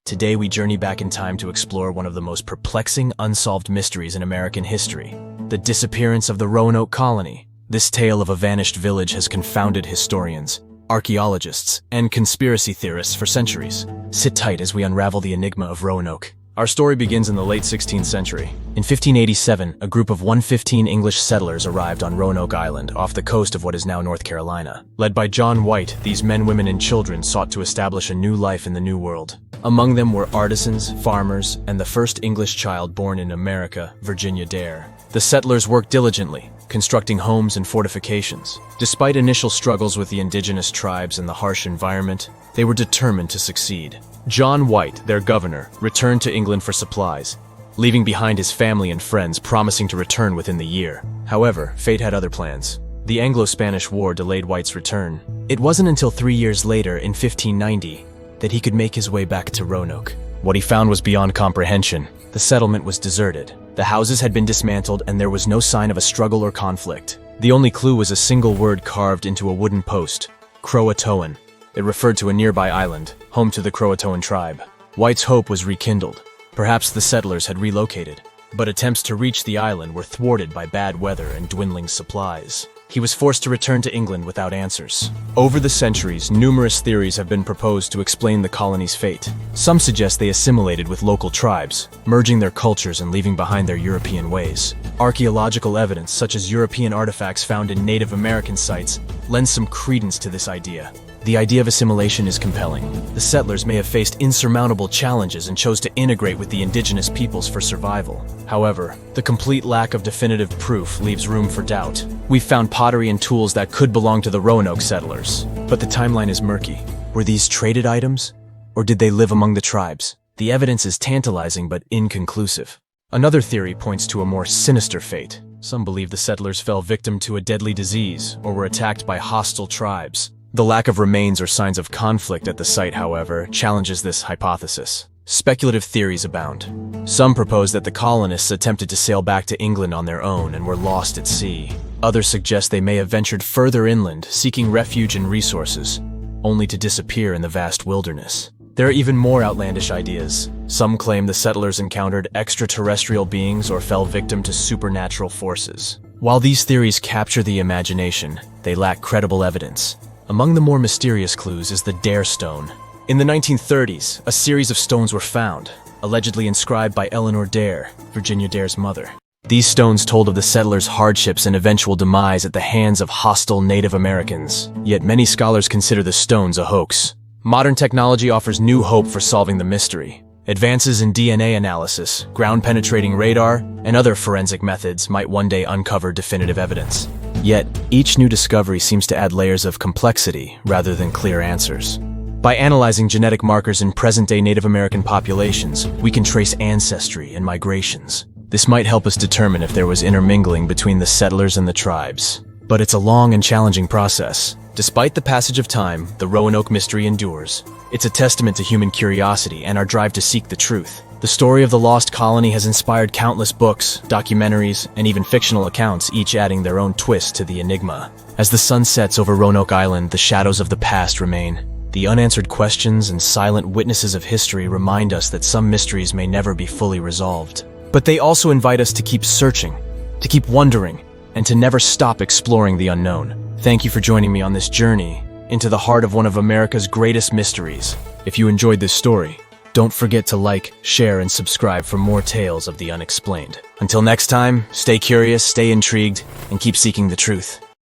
Today we journey back in time to explore one of the most perplexing unsolved mysteries in American history, the disappearance of the Roanoke Colony. This tale of a vanished village has confounded historians, archaeologists, and conspiracy theorists for centuries. Sit tight as we unravel the enigma of Roanoke. Our story begins in the late 16th century. In 1587, a group of 115 English settlers arrived on Roanoke Island, off the coast of what is now North Carolina. Led by John White, these men, women, and children sought to establish a new life in the New World. Among them were artisans, farmers, and the first English child born in America, Virginia Dare. The settlers worked diligently, constructing homes and fortifications. Despite initial struggles with the indigenous tribes and the harsh environment, they were determined to succeed. John White, their governor, returned to England for supplies, leaving behind his family and friends, promising to return within the year. However, fate had other plans. The Anglo-Spanish War delayed White's return. It wasn't until 3 years later, in 1590, that he could make his way back to Roanoke. What he found was beyond comprehension. The settlement was deserted. The houses had been dismantled, and there was no sign of a struggle or conflict. The only clue was a single word carved into a wooden post: CROATOAN. It referred to a nearby island, home to the CROATOAN tribe. White's hope was rekindled. Perhaps the settlers had relocated, but attempts to reach the island were thwarted by bad weather and dwindling supplies. He was forced to return to England without answers. Over the centuries, numerous theories have been proposed to explain the colony's fate. Some suggest they assimilated with local tribes, merging their cultures and leaving behind their European ways. Archaeological evidence, such as European artifacts found in Native American sites, lends some credence to this idea. The idea of assimilation is compelling. The settlers may have faced insurmountable challenges and chose to integrate with the indigenous peoples for survival. However, the complete lack of definitive proof leaves room for doubt. We've found pottery and tools that could belong to the Roanoke settlers, but the timeline is murky. Were these traded items, or did they live among the tribes? The evidence is tantalizing but inconclusive. Another theory points to a more sinister fate. Some believe the settlers fell victim to a deadly disease or were attacked by hostile tribes. The lack of remains or signs of conflict at the site, however, challenges this hypothesis. Speculative theories abound. Some propose that the colonists attempted to sail back to England on their own and were lost at sea. Others suggest they may have ventured further inland, seeking refuge and resources, only to disappear in the vast wilderness. There are even more outlandish ideas. Some claim the settlers encountered extraterrestrial beings or fell victim to supernatural forces. While these theories capture the imagination, they lack credible evidence. Among the more mysterious clues is the Dare Stone. In the 1930s, a series of stones were found, allegedly inscribed by Eleanor Dare, Virginia Dare's mother. These stones told of the settlers' hardships and eventual demise at the hands of hostile Native Americans. Yet many scholars consider the stones a hoax. Modern technology offers new hope for solving the mystery. Advances in DNA analysis, ground-penetrating radar, and other forensic methods might one day uncover definitive evidence. Yet, each new discovery seems to add layers of complexity rather than clear answers. By analyzing genetic markers in present-day Native American populations, we can trace ancestry and migrations. This might help us determine if there was intermingling between the settlers and the tribes. But it's a long and challenging process. Despite the passage of time, the Roanoke mystery endures. It's a testament to human curiosity and our drive to seek the truth. The story of the lost colony has inspired countless books, documentaries, and even fictional accounts, each adding their own twist to the enigma. As the sun sets over Roanoke Island, the shadows of the past remain. The unanswered questions and silent witnesses of history remind us that some mysteries may never be fully resolved. But they also invite us to keep searching, to keep wondering, and to never stop exploring the unknown. Thank you for joining me on this journey into the heart of one of America's greatest mysteries. If you enjoyed this story, don't forget to like, share, and subscribe for more tales of the unexplained. Until next time, stay curious, stay intrigued, and keep seeking the truth.